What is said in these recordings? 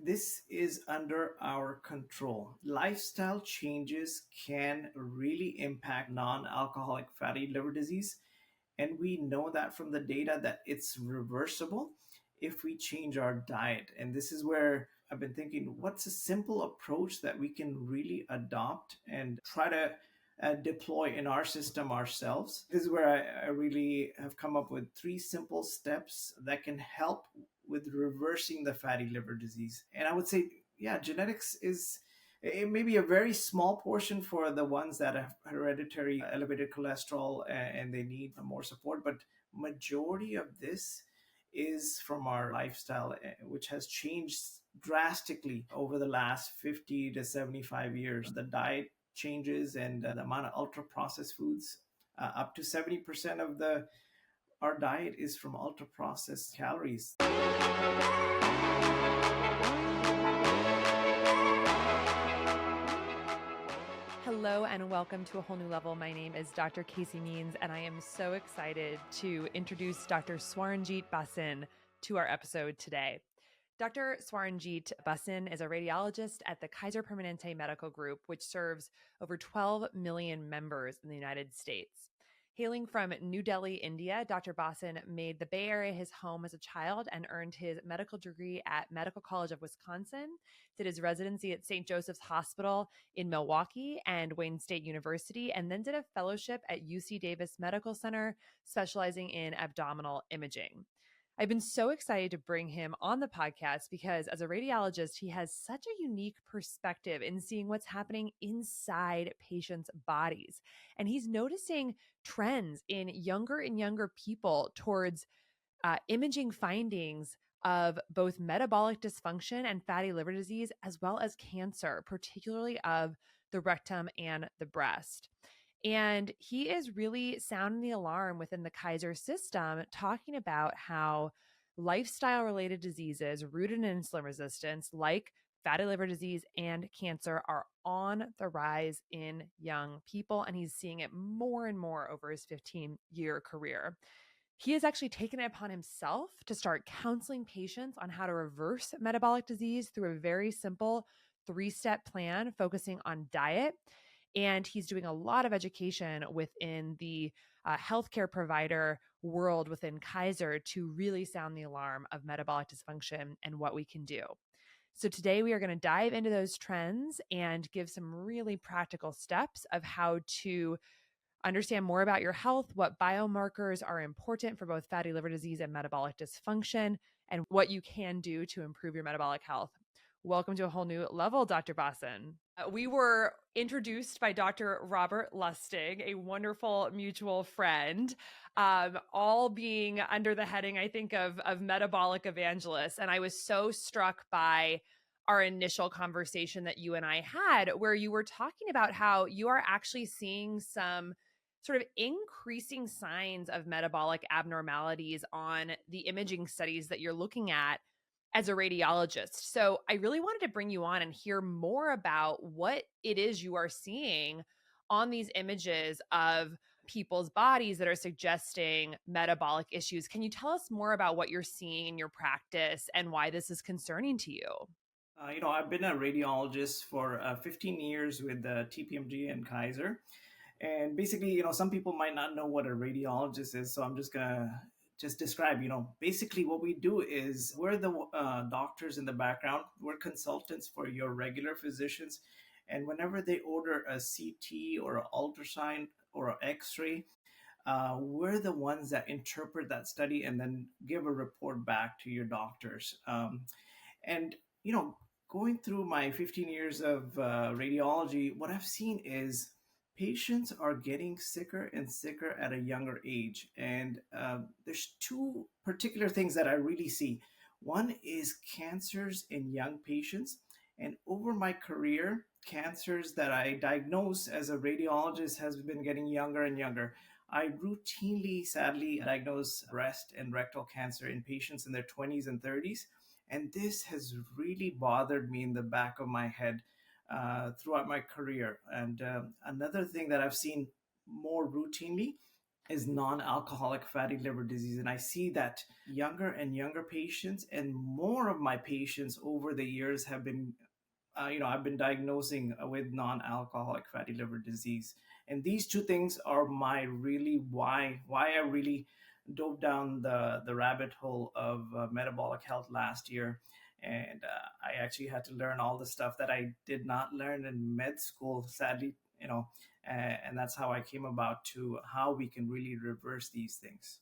this is under our control. Lifestyle changes can really impact non-alcoholic fatty liver disease. And we know that from the data that it's reversible if we change our diet. And this is where I've been thinking, what's a simple approach that we can really adopt and try to deploy in our system ourselves? This is where I really have come up with 3 simple steps that can help with reversing the fatty liver disease. And I would say, yeah, genetics is it may be a very small portion for the ones that have hereditary elevated cholesterol and they need more support, but majority of this is from our lifestyle, which has changed drastically over the last 50 to 75 years. The diet changes and the amount of ultra processed foods, up to 70% of the our diet is from ultra processed calories. Hello and welcome to A Whole New Level. My name is Dr. Casey Means, and I am so excited to introduce Dr. Swaranjit Bhasin to our episode today. Dr. Swaranjit Bhasin is a radiologist at the Kaiser Permanente Medical Group, which serves over 12 million members in the United States. Hailing from New Delhi, India, Dr. Bhasin made the Bay Area his home as a child and earned his medical degree at Medical College of Wisconsin, did his residency at St. Joseph's Hospital in Milwaukee and Wayne State University, and then did a fellowship at UC Davis Medical Center, specializing in abdominal imaging. I've been so excited to bring him on the podcast because as a radiologist, he has such a unique perspective in seeing what's happening inside patients' bodies. And he's noticing trends in younger and younger people towards imaging findings of both metabolic dysfunction and fatty liver disease, as well as cancer, particularly of the rectum and the breast. And he is really sounding the alarm within the Kaiser system, talking about how lifestyle-related diseases rooted in insulin resistance, like fatty liver disease and cancer, are on the rise in young people. And he's seeing it more and more over his 15-year career. He has actually taken it upon himself to start counseling patients on how to reverse metabolic disease through a very simple 3-step plan focusing on diet. And he's doing a lot of education within the healthcare provider world within Kaiser to really sound the alarm of metabolic dysfunction and what we can do. So today we are going to dive into those trends and give some really practical steps of how to understand more about your health, what biomarkers are important for both fatty liver disease and metabolic dysfunction, and what you can do to improve your metabolic health. Welcome to A Whole New Level, Dr. Bhasin. We were introduced by Dr. Robert Lustig, a wonderful mutual friend, all being under the heading, I think, of metabolic evangelists. And I was so struck by our initial conversation that you and I had, where you were talking about how you are actually seeing some sort of increasing signs of metabolic abnormalities on the imaging studies that you're looking at as a radiologist. So I really wanted to bring you on and hear more about what it is you are seeing on these images of people's bodies that are suggesting metabolic issues. Can you tell us more about what you're seeing in your practice and why this is concerning to you? I've been a radiologist for 15 years with TPMG and Kaiser. And basically, some people might not know what a radiologist is. So I'm just going to describe, basically what we do is we're the doctors in the background. We're consultants for your regular physicians. And whenever they order a CT or an ultrasound or an X-ray, we're the ones that interpret that study and then give a report back to your doctors. And, going through my 15 years of radiology, what I've seen is patients are getting sicker and sicker at a younger age. And there's 2 particular things that I really see. One is cancers in young patients. And over my career, cancers that I diagnose as a radiologist has been getting younger and younger. I routinely, sadly, diagnose breast and rectal cancer in patients in their 20s and 30s. And this has really bothered me in the back of my head throughout my career. And another thing that I've seen more routinely is non-alcoholic fatty liver disease. And I see that younger and younger patients, and more of my patients over the years have been, I've been diagnosing with non-alcoholic fatty liver disease. And these two things are my really why I really dove down the rabbit hole of metabolic health last year. And I actually had to learn all the stuff that I did not learn in med school, sadly, and that's how I came about to how we can really reverse these things.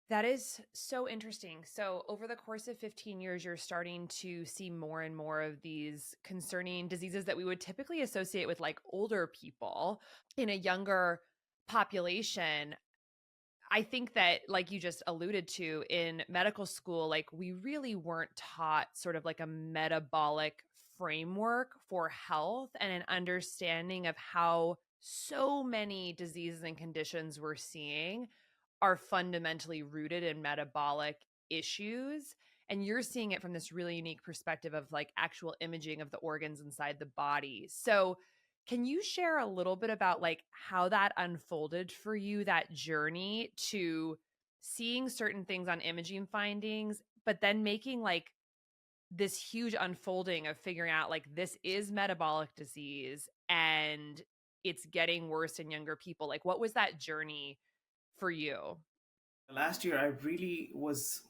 That is so interesting. So, over the course of 15 years, you're starting to see more and more of these concerning diseases that we would typically associate with like older people in a younger population. I think that, like you just alluded to, in medical school, like we really weren't taught sort of like a metabolic framework for health and an understanding of how so many diseases and conditions we're seeing are fundamentally rooted in metabolic issues. And you're seeing it from this really unique perspective of like actual imaging of the organs inside the body. So, can you share a little bit about like how that unfolded for you, that journey to seeing certain things on imaging findings, but then making like this huge unfolding of figuring out like this is metabolic disease and it's getting worse in younger people? Like, what was that journey for you? Last year, I really was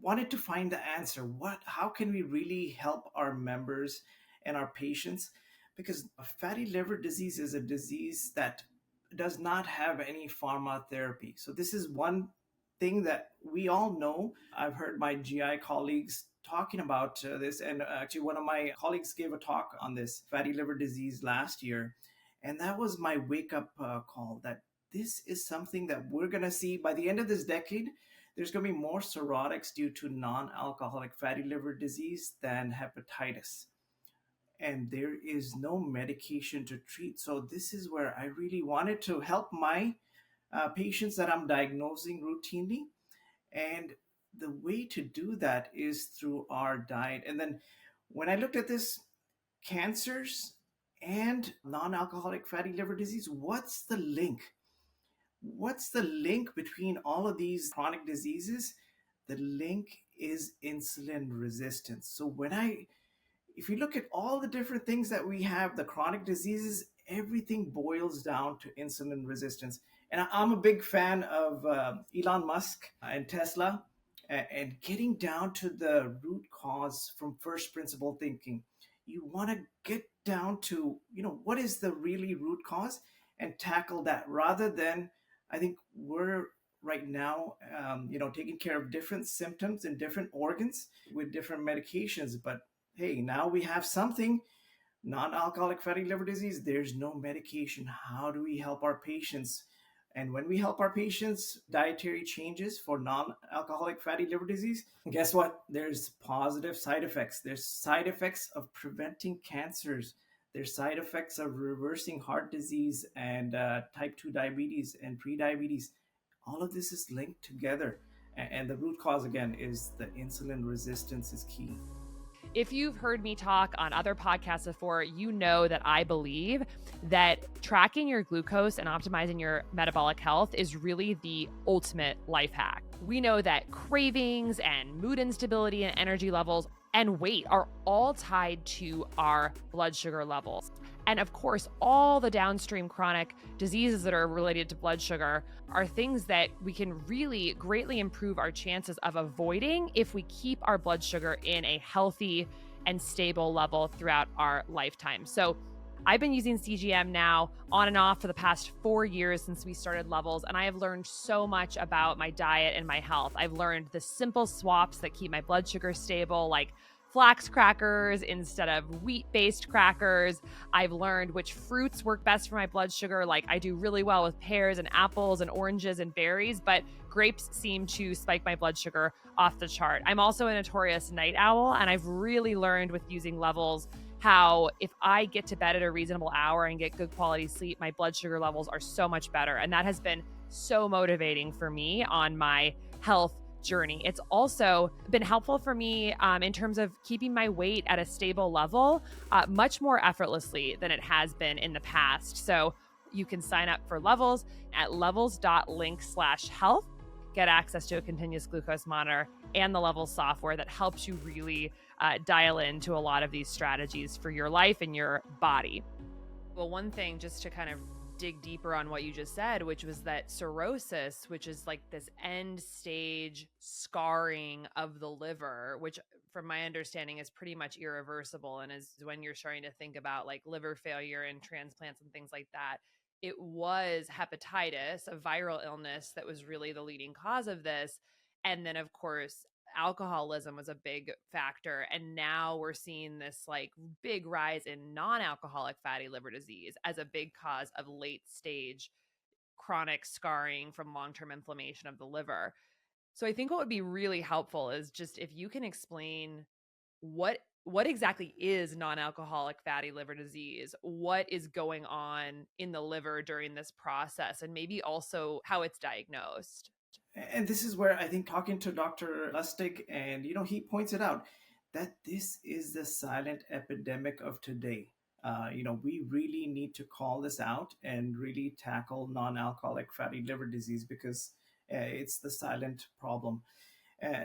wanted to find the answer. How can we really help our members and our patients? Because fatty liver disease is a disease that does not have any pharmacotherapy. So this is one thing that we all know. I've heard my GI colleagues talking about this, and actually one of my colleagues gave a talk on this fatty liver disease last year, and that was my wake up call that this is something that we're going to see by the end of this decade. There's going to be more cirrhotics due to non-alcoholic fatty liver disease than hepatitis, and there is no medication to treat. So this is where I really wanted to help my patients that I'm diagnosing routinely. And the way to do that is through our diet. And then when I looked at this, cancers and non-alcoholic fatty liver disease, what's the link? What's the link between all of these chronic diseases? The link is insulin resistance. So if you look at all the different things that we have, the chronic diseases, everything boils down to insulin resistance. And I'm a big fan of Elon Musk and Tesla, and getting down to the root cause from first principle thinking. You want to get down to, what is the really root cause and tackle that, rather than, I think we're right now, taking care of different symptoms in different organs with different medications. But hey, now we have something, non-alcoholic fatty liver disease. There's no medication. How do we help our patients? And when we help our patients, dietary changes for non-alcoholic fatty liver disease, guess what? There's positive side effects. There's side effects of preventing cancers. There's side effects of reversing heart disease and type 2 diabetes and prediabetes. All of this is linked together. And the root cause, again, is the insulin resistance is key. If you've heard me talk on other podcasts before, you know that I believe that tracking your glucose and optimizing your metabolic health is really the ultimate life hack. We know that cravings and mood instability and energy levels and weight are all tied to our blood sugar levels. And of course, all the downstream chronic diseases that are related to blood sugar are things that we can really greatly improve our chances of avoiding if we keep our blood sugar in a healthy and stable level throughout our lifetime. So I've been using CGM now on and off for the past 4 years since we started Levels, and I have learned so much about my diet and my health. I've learned the simple swaps that keep my blood sugar stable, like flax crackers instead of wheat-based crackers. I've learned which fruits work best for my blood sugar. Like I do really well with pears and apples and oranges and berries, but grapes seem to spike my blood sugar off the chart. I'm also a notorious night owl, and I've really learned with using Levels how if I get to bed at a reasonable hour and get good quality sleep, my blood sugar levels are so much better. And that has been so motivating for me on my health journey. It's also been helpful for me in terms of keeping my weight at a stable level much more effortlessly than it has been in the past. So You can sign up for Levels at levels.link/health, get access to a continuous glucose monitor and the Levels software that helps you really dial into a lot of these strategies for your life and your body. Well, one thing just to kind of dig deeper on what you just said, which was that cirrhosis, which is like this end stage scarring of the liver, which from my understanding is pretty much irreversible. And is when you're starting to think about like liver failure and transplants and things like that. It was hepatitis, a viral illness that was really the leading cause of this. And then, of course, alcoholism was a big factor. And now we're seeing this like big rise in non-alcoholic fatty liver disease as a big cause of late stage chronic scarring from long-term inflammation of the liver. So I think what would be really helpful is just if you can explain what exactly is non-alcoholic fatty liver disease, what is going on in the liver during this process, and maybe also how it's diagnosed. And this is where I think talking to Dr. Lustig, and he points it out that this is the silent epidemic of today. We really need to call this out and really tackle non-alcoholic fatty liver disease because it's the silent problem.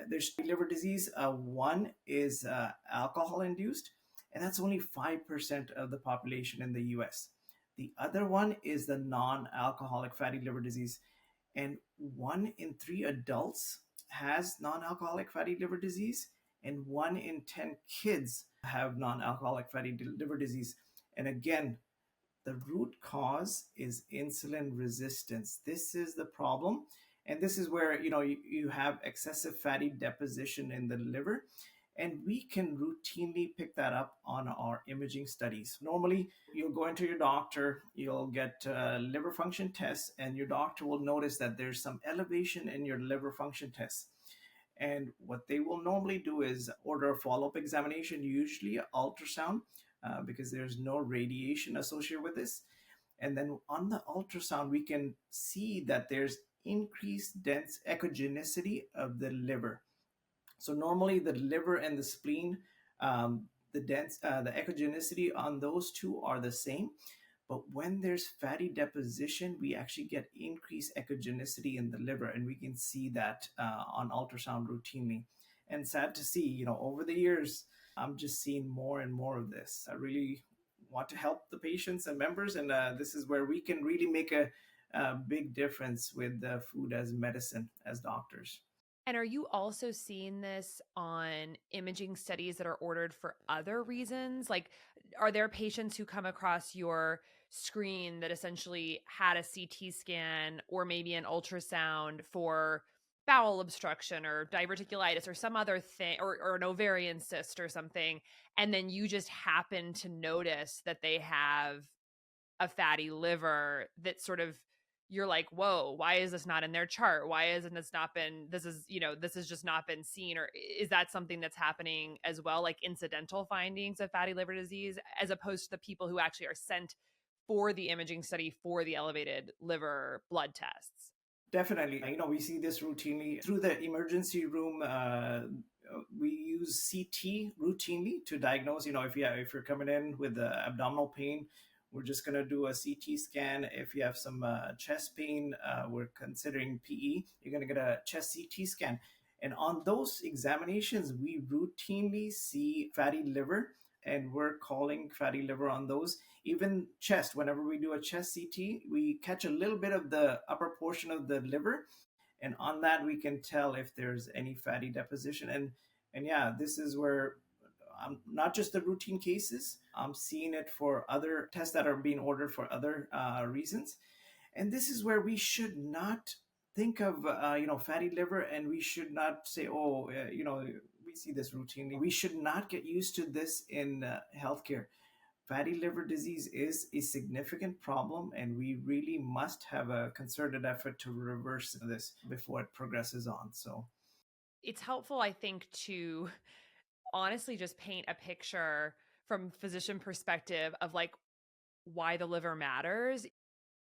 There's liver disease. One is alcohol induced, and that's only 5% of the population in the US. The other one is the non alcoholic fatty liver disease. And 1 in 3 adults has non alcoholic fatty liver disease, and 1 in 10 kids have non alcoholic fatty liver disease. And again, the root cause is insulin resistance. This is the problem. And this is where you have excessive fatty deposition in the liver. And we can routinely pick that up on our imaging studies. Normally, you'll go into your doctor, you'll get liver function tests, and your doctor will notice that there's some elevation in your liver function tests. And what they will normally do is order a follow-up examination, usually ultrasound, because there's no radiation associated with this. And then on the ultrasound, we can see that there's increased dense echogenicity of the liver. So normally the liver and the spleen, the echogenicity on those two are the same. But when there's fatty deposition, we actually get increased echogenicity in the liver, and we can see that on ultrasound routinely. And sad to see, over the years, I'm just seeing more and more of this. I really want to help the patients and members, and this is where we can really make a big difference with food as medicine as doctors. And are you also seeing this on imaging studies that are ordered for other reasons? Like, are there patients who come across your screen that essentially had a CT scan or maybe an ultrasound for bowel obstruction or diverticulitis or some other thing, or an ovarian cyst or something, and then you just happen to notice that they have a fatty liver that sort of you're like, whoa, why is this not in their chart? Why isn't this not been, this has just not been seen? Or is that something that's happening as well, like incidental findings of fatty liver disease, as opposed to the people who actually are sent for the imaging study for the elevated liver blood tests? Definitely. We see this routinely through the emergency room. We use CT routinely to diagnose. If you're coming in with abdominal pain, we're just going to do a CT scan. If you have some chest pain, we're considering PE. You're going to get a chest CT scan. And on those examinations, we routinely see fatty liver, and we're calling fatty liver on those. Even chest, whenever we do a chest CT, we catch a little bit of the upper portion of the liver. And on that, we can tell if there's any fatty deposition. And yeah, this is where not just the routine cases. I'm seeing it for other tests that are being ordered for other reasons. And this is where we should not think of, fatty liver, and we should not say, we see this routinely. We should not get used to this in healthcare. Fatty liver disease is a significant problem, and we really must have a concerted effort to reverse this before it progresses on. So it's helpful, I think, to honestly just paint a picture from physician perspective of like why the liver matters.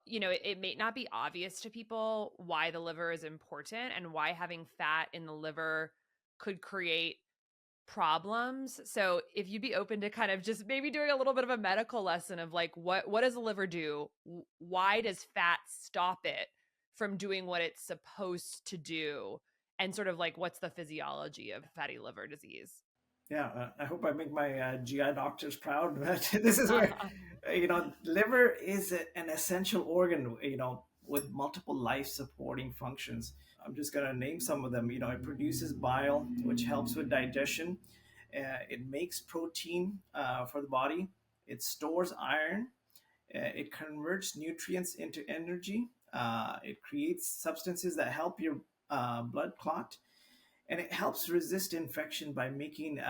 It may not be obvious to people why the liver is important and why having fat in the liver could create problems. So if you'd be open to kind of just maybe doing a little bit of a medical lesson of like what does the liver do? Why does fat stop it from doing what it's supposed to do? And sort of like what's the physiology of fatty liver disease? Yeah, I hope I make my GI doctors proud. But this is where, liver is an essential organ, with multiple life supporting functions. I'm just going to name some of them. It produces bile, which helps with digestion. It makes protein for the body. It stores iron. It converts nutrients into energy. It creates substances that help your blood clot, and it helps resist infection by making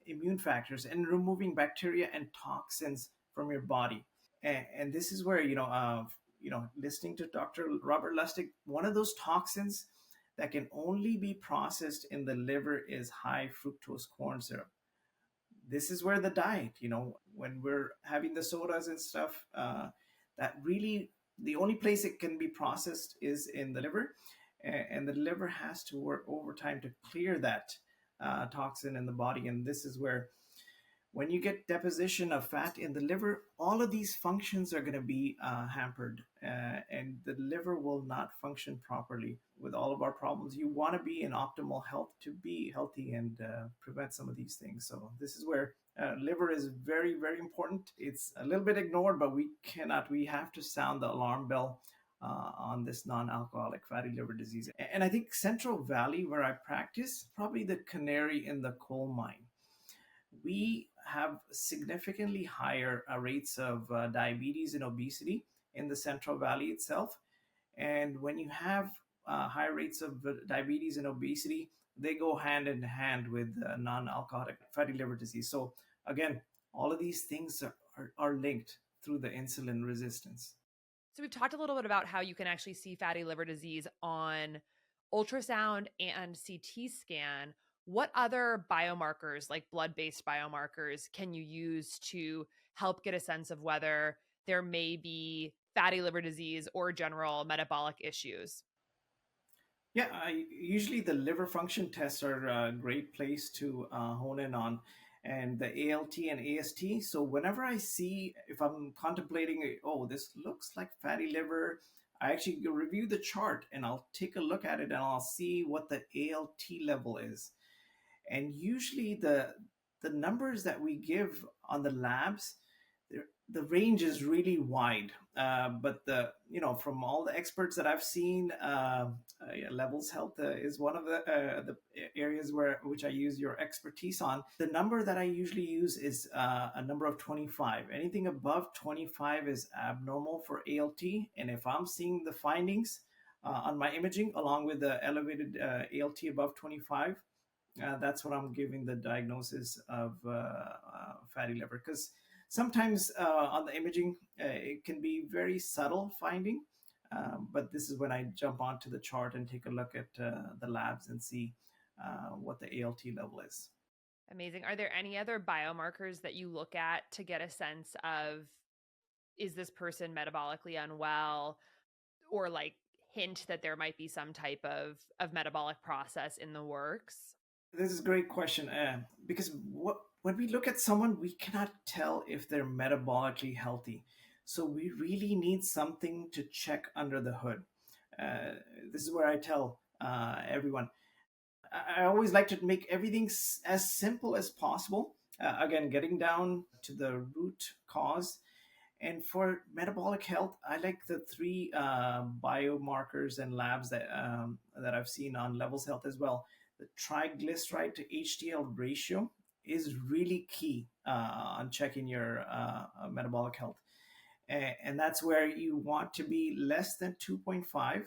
immune factors and removing bacteria and toxins from your body. And this is where listening to Dr. Robert Lustig, one of those toxins that can only be processed in the liver is high fructose corn syrup. This is where the diet, when we're having the sodas and stuff, that really the only place it can be processed is in the liver, and the liver has to work overtime to clear that toxin in the body. And this is where, when you get deposition of fat in the liver, all of these functions are going to be hampered, and the liver will not function properly. With all of our problems, you want to be in optimal health to be healthy and prevent some of these things. So this is where liver is very, very important. It's a little bit ignored, but we have to sound the alarm bell on this non-alcoholic fatty liver disease. And I think Central Valley, where I practice, probably the canary in the coal mine. We have significantly higher rates of diabetes and obesity in the Central Valley itself. And when you have high rates of diabetes and obesity, they go hand in hand with non-alcoholic fatty liver disease. So again, all of these things are linked through the insulin resistance. So we've talked a little bit about how you can actually see fatty liver disease on ultrasound and CT scan. What other biomarkers, like blood-based biomarkers, can you use to help get a sense of whether there may be fatty liver disease or general metabolic issues? Yeah, usually the liver function tests are a great place to hone in on, and the ALT and AST. So whenever I see, if I'm contemplating, oh, this looks like fatty liver, I actually go review the chart and I'll take a look at it and I'll see what the ALT level is. And usually the numbers that we give on the labs, the range is really wide. But from all the experts that I've seen, Levels Health is one of the areas which I use your expertise on. The number that I usually use is a number of 25. Anything above 25 is abnormal for ALT, and if I'm seeing the findings on my imaging along with the elevated ALT above 25, that's what I'm giving the diagnosis of fatty liver. Because sometimes on the imaging, it can be very subtle finding, but this is when I jump onto the chart and take a look at the labs and see what the ALT level is. Amazing. Are there any other biomarkers that you look at to get a sense of, is this person metabolically unwell, or like hint that there might be some type of metabolic process in the works? This is a great question, because when we look at someone, we cannot tell if they're metabolically healthy. So we really need something to check under the hood. This is where I tell everyone, I always like to make everything as simple as possible. Again, getting down to the root cause. And for metabolic health, I like the three biomarkers and labs that I've seen on Levels Health as well. The triglyceride to HDL ratio is really key on checking your metabolic health. And that's where you want to be less than 2.5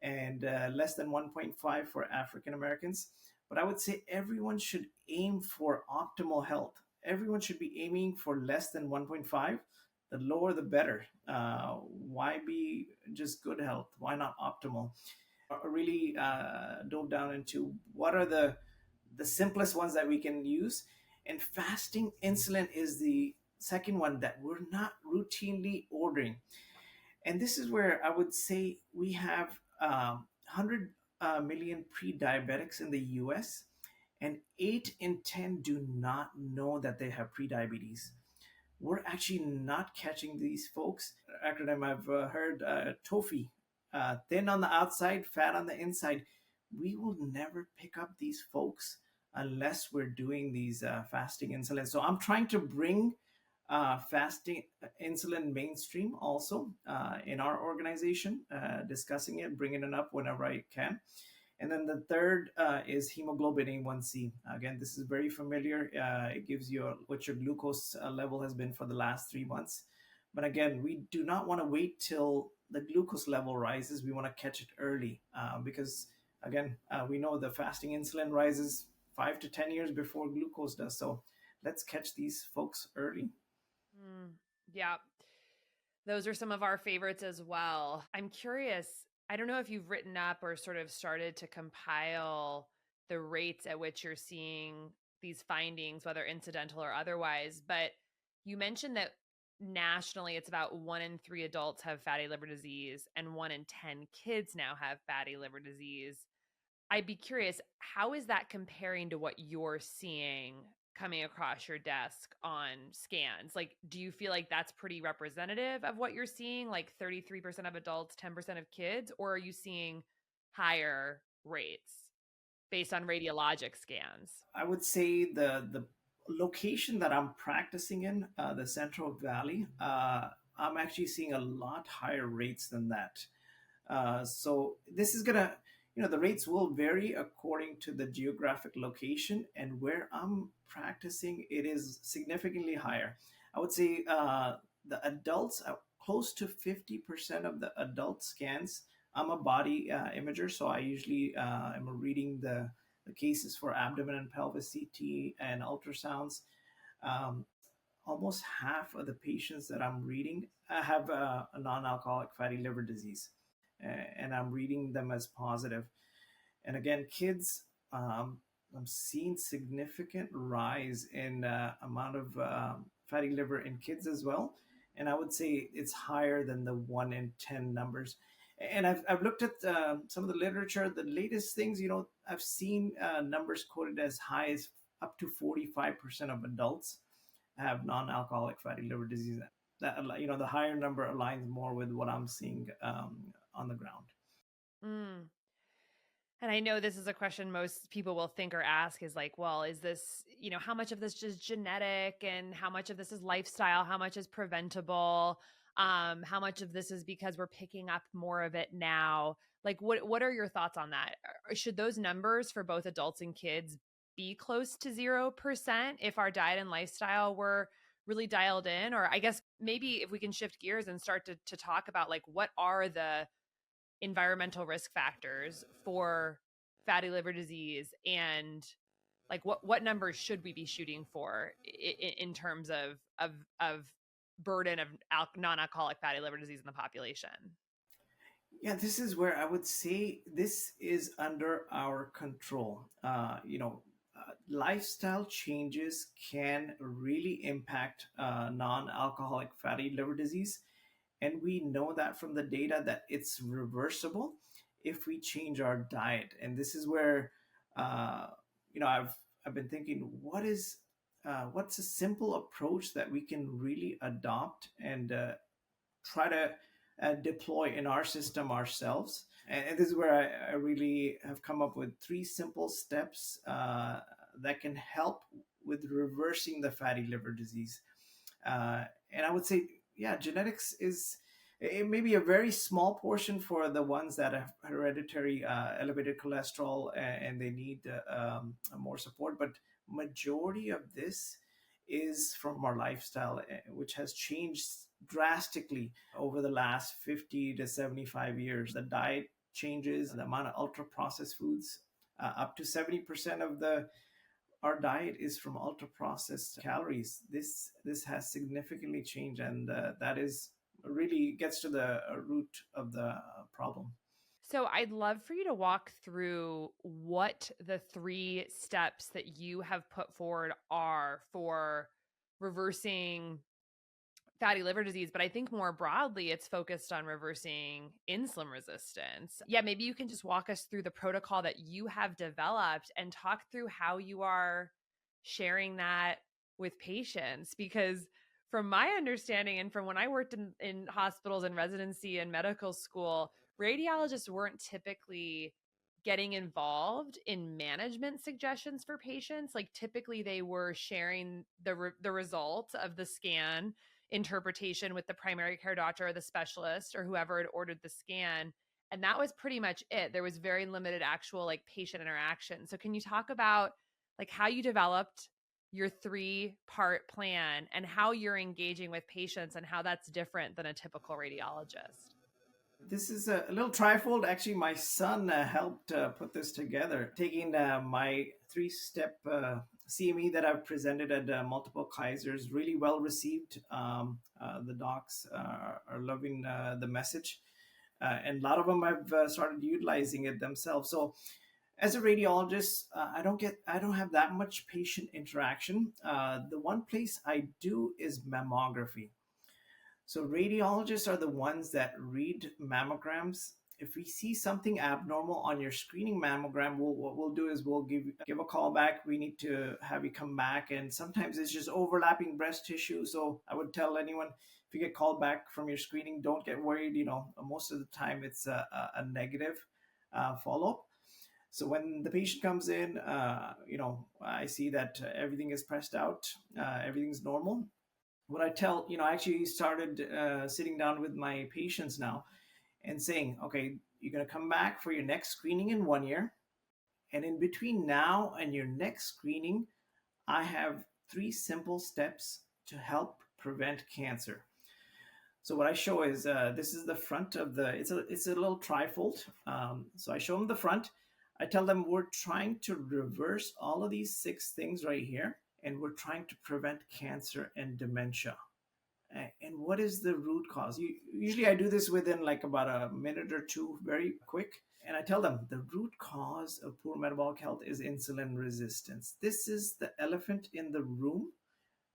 and less than 1.5 for African Americans. But I would say everyone should aim for optimal health. Everyone should be aiming for less than 1.5. The lower, the better. Why be just good health? Why not optimal? I really dove down into what are the simplest ones that we can use. And fasting insulin is the second one that we're not routinely ordering. And this is where I would say we have 100 million pre-diabetics in the US, and 8 in 10 do not know that they have prediabetes. We're actually not catching these folks. Acronym I've heard, TOFI, thin on the outside, fat on the inside. We will never pick up these folks unless we're doing these fasting insulin. So I'm trying to bring fasting insulin mainstream also in our organization, discussing it, bringing it up whenever I can. And then the third is hemoglobin A1C. Again, this is very familiar. It gives you what your glucose level has been for the last 3 months. But again, we do not want to wait till the glucose level rises. We want to catch it early because, again, we know the fasting insulin rises 5 to 10 years before glucose does. So let's catch these folks early. Mm, yeah. Those are some of our favorites as well. I'm curious, I don't know if you've written up or sort of started to compile the rates at which you're seeing these findings, whether incidental or otherwise, but you mentioned that nationally it's about 1 in 3 adults have fatty liver disease and 1 in 10 kids now have fatty liver disease. I'd be curious, how is that comparing to what you're seeing coming across your desk on scans? Like, do you feel like that's pretty representative of what you're seeing, like 33% of adults, 10% of kids, or are you seeing higher rates based on radiologic scans? I would say the location that I'm practicing in, the Central Valley, I'm actually seeing a lot higher rates than that. So this is gonna, the rates will vary according to the geographic location, and where I'm practicing, it is significantly higher. I would say the adults, close to 50% of the adult scans. I'm a body imager, so I usually am reading the cases for abdomen and pelvis CT and ultrasounds. Um, Almost half of the patients that I'm reading have a non-alcoholic fatty liver disease, and I'm reading them as positive. And again, kids, I'm seeing significant rise in amount of fatty liver in kids as well. And I would say it's higher than the 1 in 10 numbers. And I've looked at some of the literature, the latest things, I've seen numbers quoted as high as up to 45% of adults have non-alcoholic fatty liver disease. That, the higher number aligns more with what I'm seeing on the ground. Mm. And I know this is a question most people will think or ask is like, well, is this, how much of this is genetic and how much of this is lifestyle? How much is preventable? How much of this is because we're picking up more of it now? Like, what are your thoughts on that? Should those numbers for both adults and kids be close to 0% if our diet and lifestyle were really dialed in? Or I guess maybe if we can shift gears and start to talk about like, what are the environmental risk factors for fatty liver disease, and like what numbers should we be shooting for in terms of burden of non-alcoholic fatty liver disease in the population? Yeah, this is where I would say this is under our control. Lifestyle changes can really impact non-alcoholic fatty liver disease, and we know that from the data that it's reversible if we change our diet. And this is where uh, I've been thinking, what's a simple approach that we can really adopt and try to deploy in our system ourselves. And this is where I really have come up with 3 simple steps that can help with reversing the fatty liver disease. And I would say, yeah, genetics is, it may be a very small portion for the ones that have hereditary elevated cholesterol and they need more support, but majority of this is from our lifestyle, which has changed drastically over the last 50 to 75 years. The diet changes, the amount of ultra processed foods, up to 70% of the our diet is from ultra processed calories. This has significantly changed, and that is really gets to the root of the problem. So I'd love for you to walk through what the 3 steps that you have put forward are for reversing fatty liver disease, but I think more broadly, it's focused on reversing insulin resistance. Yeah, maybe you can just walk us through the protocol that you have developed and talk through how you are sharing that with patients. Because from my understanding and from when I worked in hospitals and residency and medical school, radiologists weren't typically getting involved in management suggestions for patients. Like typically they were sharing the results of the scan interpretation with the primary care doctor or the specialist or whoever had ordered the scan, and that was pretty much it. There was very limited actual like patient interaction. So can you talk about like how you developed your 3-part plan and how you're engaging with patients and how that's different than a typical radiologist? This is a little trifold. Actually, my son helped put this together, taking my 3-step CME that I've presented at multiple Kaisers, really well received. The docs are loving the message, and a lot of them have started utilizing it themselves. So, as a radiologist, I don't have that much patient interaction. The one place I do is mammography. So radiologists are the ones that read mammograms. If we see something abnormal on your screening mammogram, what we'll do is we'll give a call back. We need to have you come back, and sometimes it's just overlapping breast tissue. So I would tell anyone, if you get called back from your screening, don't get worried. Most of the time it's a negative follow-up. So when the patient comes in, I see that everything is pressed out, everything's normal. What I tell, I actually started sitting down with my patients now and saying, okay, you're going to come back for your next screening in 1 year. And in between now and your next screening, I have 3 simple steps to help prevent cancer. So what I show is this is the front of it's a little trifold. So I show them the front. I tell them we're trying to reverse all of these 6 things right here, and we're trying to prevent cancer and dementia. And what is the root cause? Usually I do this within like about a minute or two, very quick. And I tell them the root cause of poor metabolic health is insulin resistance. This is the elephant in the room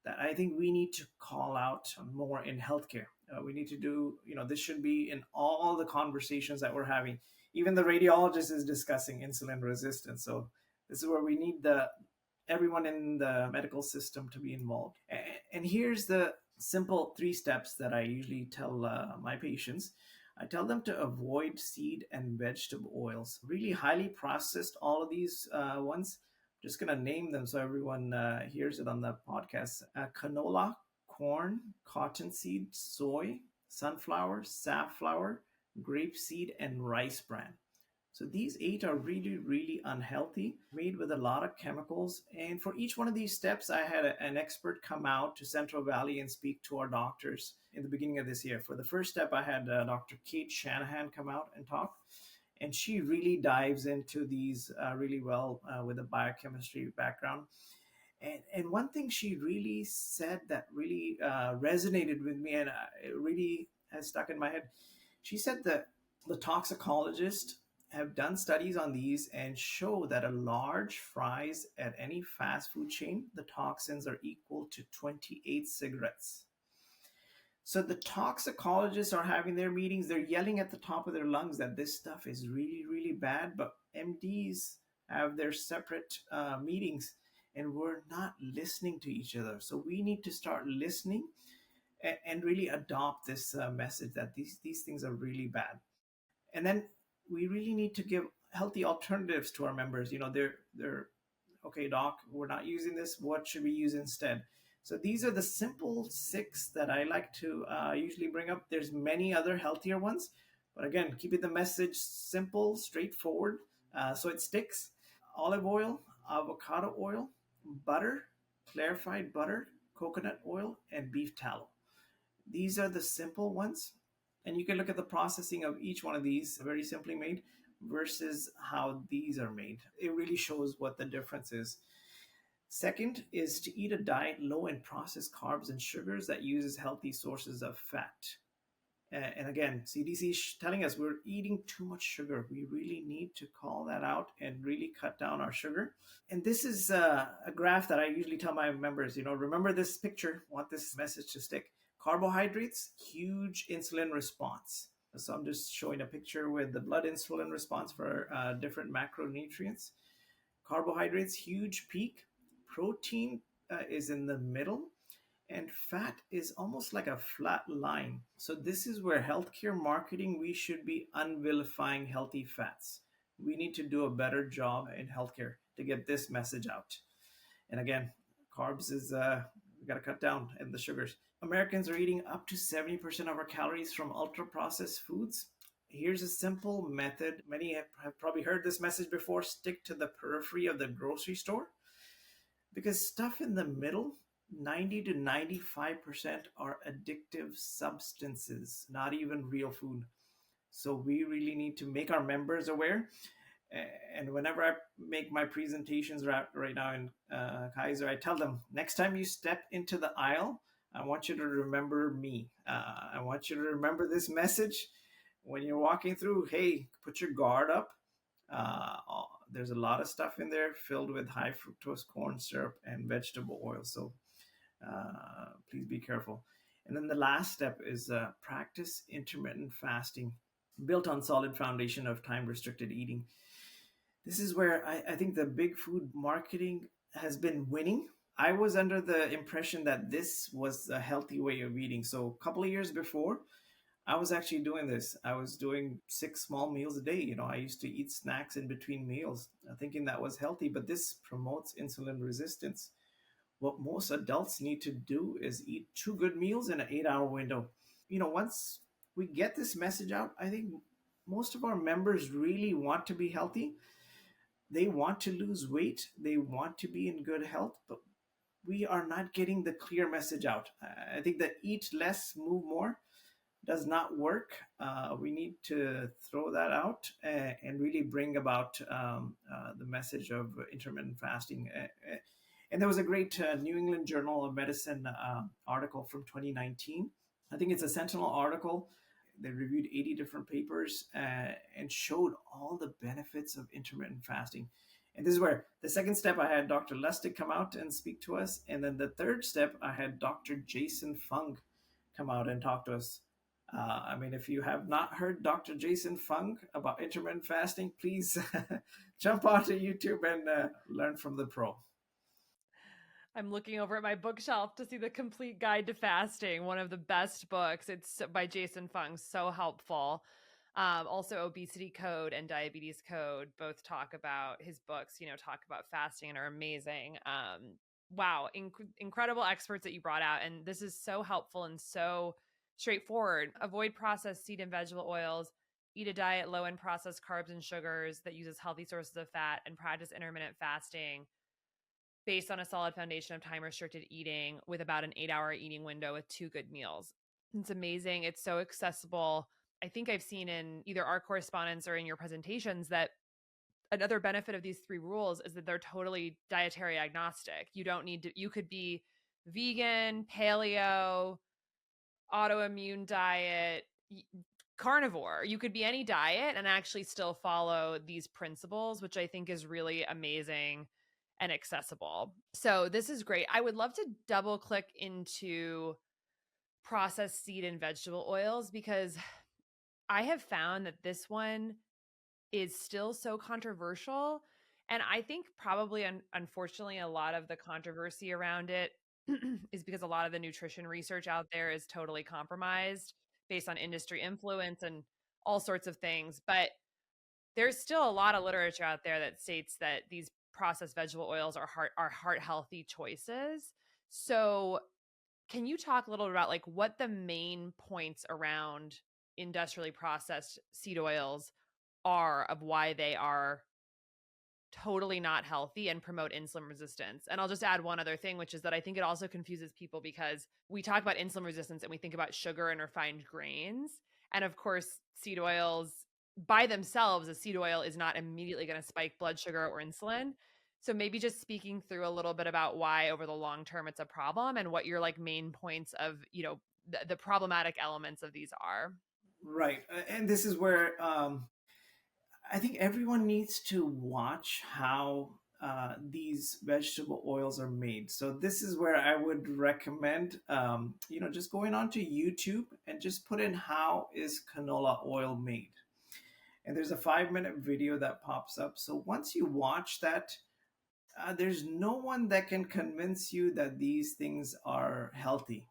that I think we need to call out more in healthcare. We need to do, this should be in all the conversations that we're having. Even the radiologist is discussing insulin resistance. So this is where we need everyone in the medical system to be involved. And here's the simple 3 steps that I usually tell my patients. I tell them to avoid seed and vegetable oils, really highly processed, all of these ones. I'm just going to name them so everyone hears it on the podcast. Canola, corn, cottonseed, soy, sunflower, safflower, grapeseed, and rice bran. So these 8 are really, really unhealthy, made with a lot of chemicals. And for each one of these steps, I had an expert come out to Central Valley and speak to our doctors in the beginning of this year. For the first step, I had Dr. Kate Shanahan come out and talk. And she really dives into these really well with a biochemistry background. And one thing she really said that really resonated with me, and it really has stuck in my head. She said that the toxicologist have done studies on these and show that a large fries at any fast food chain, the toxins are equal to 28 cigarettes. So the toxicologists are having their meetings. They're yelling at the top of their lungs that this stuff is really, really bad. But MDs have their separate meetings, and we're not listening to each other. So we need to start listening and really adopt this message that these things are really bad. And then we really need to give healthy alternatives to our members. They're okay, doc, we're not using this. What should we use instead? So these are the simple 6 that I like to usually bring up. There's many other healthier ones, but again, keeping the message simple, straightforward, so it sticks. Olive oil, avocado oil, butter, clarified butter, coconut oil, and beef tallow. These are the simple ones. And you can look at the processing of each one of these, very simply made, versus how these are made. It really shows what the difference is. Second is to eat a diet low in processed carbs and sugars that uses healthy sources of fat. And again, CDC is telling us we're eating too much sugar. We really need to call that out and really cut down our sugar. And this is a graph that I usually tell my members, remember this picture, want this message to stick. Carbohydrates, huge insulin response. So I'm just showing a picture with the blood insulin response for different macronutrients. Carbohydrates, huge peak. Protein is in the middle, and fat is almost like a flat line. So this is where healthcare marketing, we should be unvilifying healthy fats. We need to do a better job in healthcare to get this message out. And again, carbs is we got to cut down, and the sugars. Americans are eating up to 70% of our calories from ultra processed foods. Here's a simple method. Many have probably heard this message before: stick to the periphery of the grocery store, because stuff in the middle, 90 to 95% are addictive substances, not even real food. So we really need to make our members aware. And whenever I make my presentations right now in Kaiser, I tell them, next time you step into the aisle, I want you to remember me. I want you to remember this message when you're walking through. Hey, put your guard up. Uh, there's a lot of stuff in there filled with high fructose corn syrup and vegetable oil. So please be careful. And then the last step is practice intermittent fasting, built on solid foundation of time restricted eating. This is where I think the big food marketing has been winning. I was under the impression that this was a healthy way of eating. So a couple of years before, I was actually doing this. I was doing 6 small meals a day. I used to eat snacks in between meals, thinking that was healthy, but this promotes insulin resistance. What most adults need to do is eat 2 good meals in an 8 hour window. Once we get this message out, I think most of our members really want to be healthy. They want to lose weight. They want to be in good health, but we are not getting the clear message out. I think that eat less, move more does not work. We need to throw that out and really bring about the message of intermittent fasting. And there was a great New England Journal of Medicine article from 2019. I think it's a Sentinel article. They reviewed 80 different papers and showed all the benefits of intermittent fasting. And this is where the second step, I had Dr. Lustig come out and speak to us. And then the third step, I had Dr. Jason Fung come out and talk to us. If you have not heard Dr. Jason Fung about intermittent fasting, please jump onto YouTube and learn from the pro. I'm looking over at my bookshelf to see The Complete Guide to Fasting, one of the best books. It's by Jason Fung, so helpful. Also, Obesity Code and Diabetes Code both talk about his books, talk about fasting and are amazing. Wow, incredible experts that you brought out. And this is so helpful and so straightforward. Avoid processed seed and vegetable oils. Eat a diet low in processed carbs and sugars that uses healthy sources of fat, and practice intermittent fasting based on a solid foundation of time restricted eating with about an 8 hour eating window with 2 good meals. It's amazing. It's so accessible. I think I've seen in either our correspondence or in your presentations that another benefit of these 3 rules is that they're totally dietary agnostic. You could be vegan, paleo, autoimmune diet, carnivore. You could be any diet and actually still follow these principles, which I think is really amazing and accessible. So this is great. I would love to double click into processed seed and vegetable oils, because I have found that this one is still so controversial. And I think probably, unfortunately, a lot of the controversy around it is because a lot of the nutrition research out there is totally compromised based on industry influence and all sorts of things. But there's still a lot of literature out there that states that these processed vegetable oils are heart healthy choices. So can you talk a little bit about what the main points around industrially processed seed oils are, of why they are totally not healthy and promote insulin resistance? And I'll just add one other thing, which is that I think it also confuses people, because we talk about insulin resistance and we think about sugar and refined grains. And of course, seed oils by themselves, a seed oil is not immediately going to spike blood sugar or insulin. So maybe just speaking through a little bit about why over the long term it's a problem, and what your main points of, the problematic elements of these are. Right. And this is where I think everyone needs to watch how these vegetable oils are made. So this is where I would recommend, just going onto YouTube and just put in how is canola oil made. And there's a 5-minute video that pops up. So once you watch that, there's no one that can convince you that these things are healthy,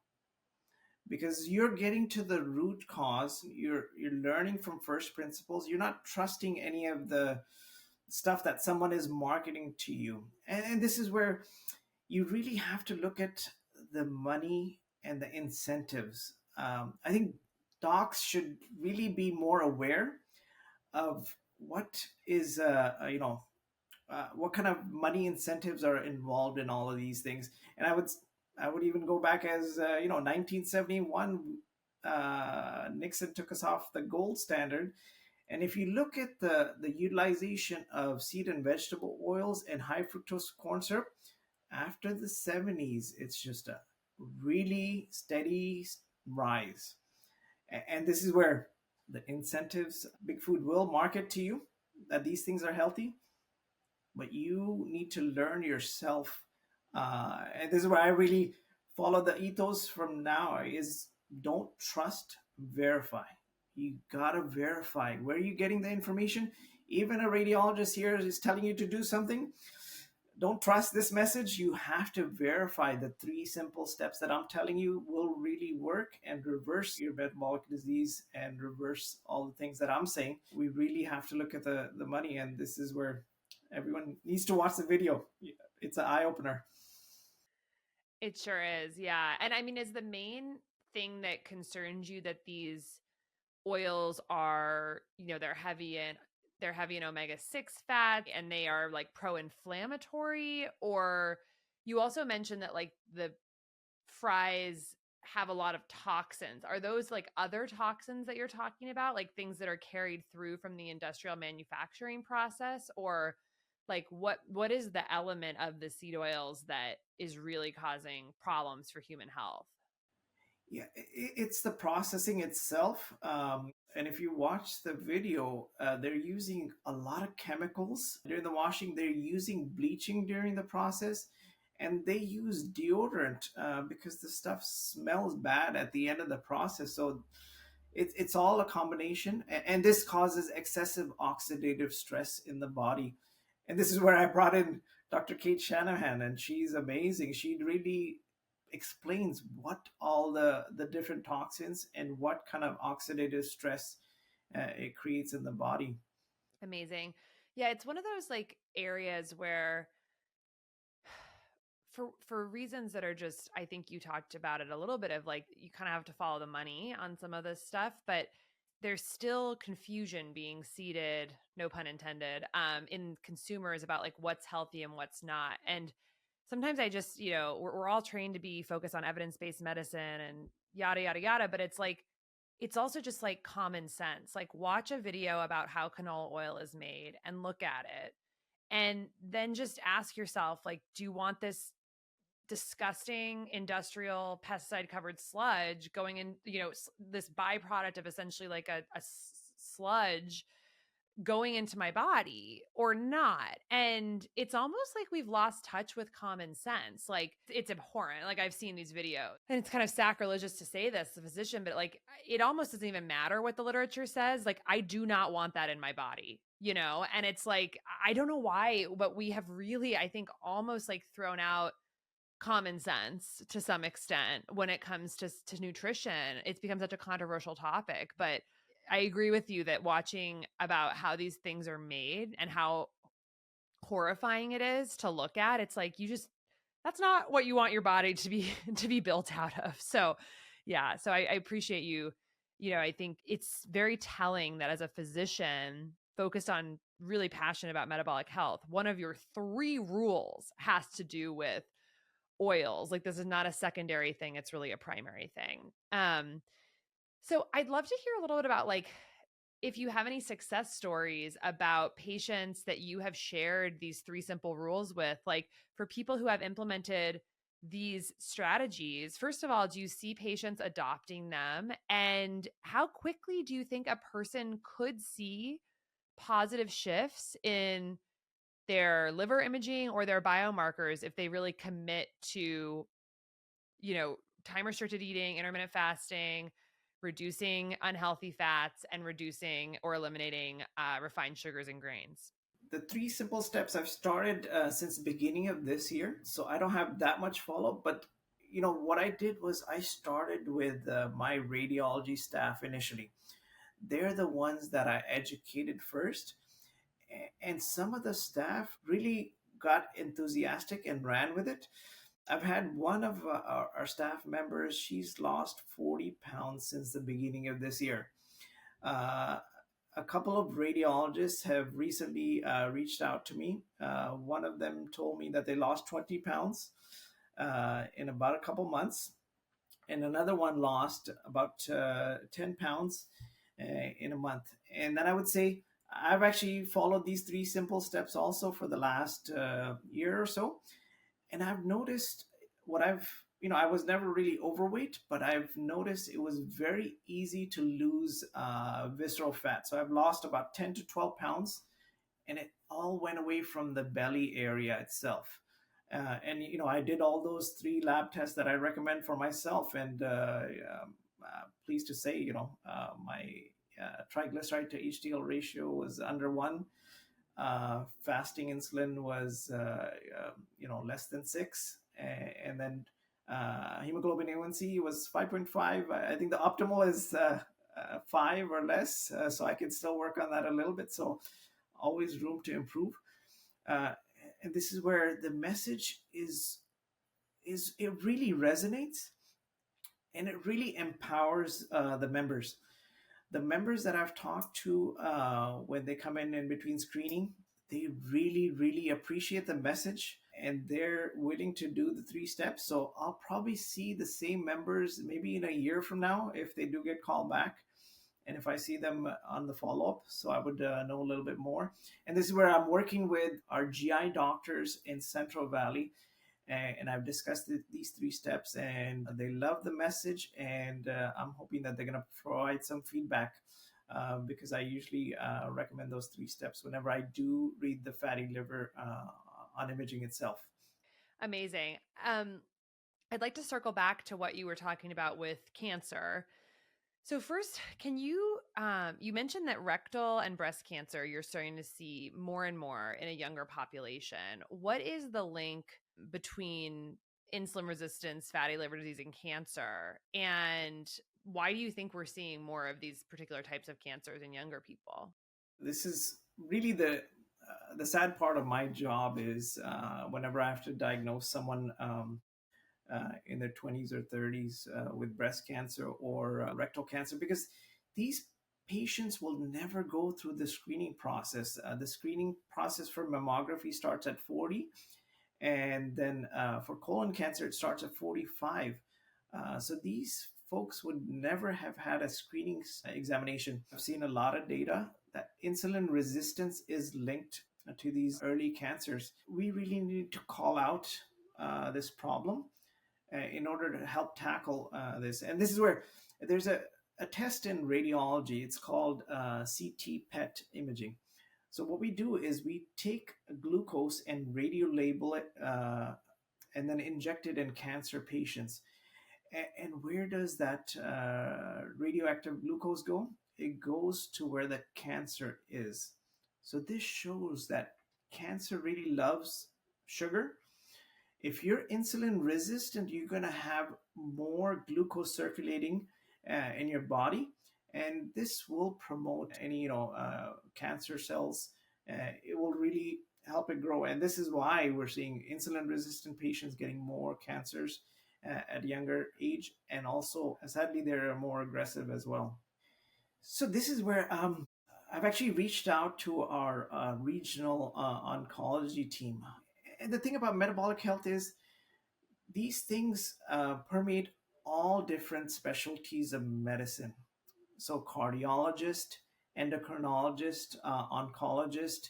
because you're getting to the root cause. You're learning from first principles. You're not trusting any of the stuff that someone is marketing to you. And this is where you really have to look at the money and the incentives. I think docs should really be more aware of what is what kind of money incentives are involved in all of these things. And I would even go back as 1971. Nixon took us off the gold standard. And if you look at the utilization of seed and vegetable oils and high fructose corn syrup after the 70s, it's just a really steady rise. And this is where the incentives, big food will market to you that these things are healthy, but you need to learn yourself. And this is where I really follow the ethos from now is don't trust, verify. You gotta verify where you're getting the information. Even a radiologist here is telling you to do something. Don't trust this message. You have to verify the 3 simple steps that I'm telling you will really work and reverse your metabolic disease and reverse all the things that I'm saying. We really have to look at the money, and this is where everyone needs to watch the video. It's an eye opener. It sure is. Yeah. And I mean, is the main thing that concerns you that these oils are, they're heavy in omega-6 fat and they are like pro-inflammatory? Or you also mentioned that like the fries have a lot of toxins. Are those like other toxins that you're talking about, like things that are carried through from the industrial manufacturing process? Or like what is the element of the seed oils that is really causing problems for human health? Yeah, it's the processing itself. And if you watch the video, they're using a lot of chemicals during the washing. They're using bleaching during the process, and they use deodorant because the stuff smells bad at the end of the process. So it's all a combination, and this causes excessive oxidative stress in the body. And this is where I brought in Dr. Kate Shanahan, and she's amazing. She really explains what all the different toxins and what kind of oxidative stress it creates in the body. Amazing. Yeah, it's one of those like areas where for reasons that are just, I think you talked about it a little bit of like you kind of have to follow the money on some of this stuff, but there's still confusion being seeded, no pun intended, in consumers about like what's healthy and what's not. And sometimes I just, we're all trained to be focused on evidence-based medicine and yada, yada, yada. But it's like, it's also just like common sense. Like watch a video about how canola oil is made and look at it. And then just ask yourself, like, do you want this disgusting industrial pesticide covered sludge going in, this byproduct of essentially like a sludge going into my body or not? And it's almost like we've lost touch with common sense. Like it's abhorrent. Like I've seen these videos and it's kind of sacrilegious to say this as a physician, but like it almost doesn't even matter what the literature says. Like I do not want that in my body, and it's like, I don't know why, but we have really, I think, almost like thrown out common sense to some extent when it comes to nutrition. It's become such a controversial topic, but I agree with you that watching about how these things are made and how horrifying it is to look at, it's like that's not what you want your body to be built out of. So yeah, so I appreciate you. I think it's very telling that as a physician focused on really passionate about metabolic health, one of your 3 rules has to do with oils. Like this is not a secondary thing, it's really a primary thing. So I'd love to hear a little bit about like if you have any success stories about patients that you have shared these 3 simple rules with, like for people who have implemented these strategies. First of all, do you see patients adopting them? And how quickly do you think a person could see positive shifts in their liver imaging or their biomarkers if they really commit to, time restricted eating, intermittent fasting, reducing unhealthy fats, and reducing or eliminating refined sugars and grains? The three simple steps I've started since the beginning of this year, so I don't have that much follow. But what I did was I started with my radiology staff initially. They're the ones that I educated first, and some of the staff really got enthusiastic and ran with it. I've had one of our staff members, she's lost 40 pounds since the beginning of this year. Uh, a couple of radiologists have recently reached out to me. One of them told me that they lost 20 pounds in about a couple months, and another one lost about 10 pounds in a month. And then I would say I've actually followed these three simple steps also for the last year or so. And I've noticed what I was never really overweight, but I've noticed it was very easy to lose visceral fat. So I've lost about 10 to 12 pounds, and it all went away from the belly area itself. And I did all those three lab tests that I recommend for myself, and pleased to say, my triglyceride to HDL ratio was under 1. Fasting insulin was less than 6, and then hemoglobin A1C was 5.5. I think the optimal is 5 or less, so I can still work on that a little bit. So always room to improve. Uh, and this is where the message is it really resonates, and it really empowers the members. The members that I've talked to when they come in between screening, they really, really appreciate the message, and they're willing to do the 3 steps. So I'll probably see the same members maybe in a year from now if they do get called back, and if I see them on the follow-up. So I would know a little bit more. And this is where I'm working with our GI doctors in Central Valley, and I've discussed these 3 steps, and they love the message, and I'm hoping that they're going to provide some feedback, because I usually recommend those 3 steps whenever I do read the fatty liver on imaging itself. Amazing. I'd like to circle back to what you were talking about with cancer. So first, can you mentioned that rectal and breast cancer you're starting to see more and more in a younger population. What is the link between insulin resistance, fatty liver disease, and cancer? And why do you think we're seeing more of these particular types of cancers in younger people? This is really the sad part of my job is whenever I have to diagnose someone in their 20s or 30s with breast cancer or rectal cancer, because these patients will never go through the screening process. The screening process for mammography starts at 40, and then for colon cancer, it starts at 45. So these folks would never have had a screening examination. I've seen a lot of data that insulin resistance is linked to these early cancers. We really need to call out this problem in order to help tackle this. And this is where there's a test in radiology. It's called CT PET imaging. So what we do is we take glucose and radio label it, and then inject it in cancer patients. And where does that radioactive glucose go? It goes to where the cancer is. So this shows that cancer really loves sugar. If you're insulin resistant, you're going to have more glucose circulating in your body, and this will promote any cancer cells. It will really help it grow, and this is why we're seeing insulin resistant patients getting more cancers at a younger age, and also sadly they're more aggressive as well. So this is where I've actually reached out to our regional oncology team. And the thing about metabolic health is these things permeate all different specialties of medicine. So cardiologist, endocrinologist, oncologist,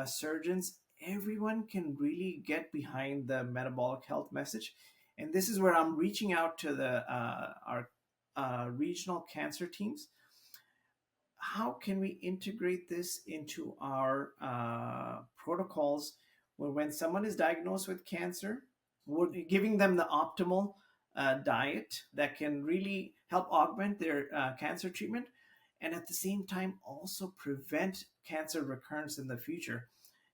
surgeons, everyone can really get behind the metabolic health message. And this is where I'm reaching out to our regional cancer teams. how can we integrate this into our protocols where when someone is diagnosed with cancer, we're giving them the optimal diet that can really help augment their cancer treatment and at the same time also prevent cancer recurrence in the future.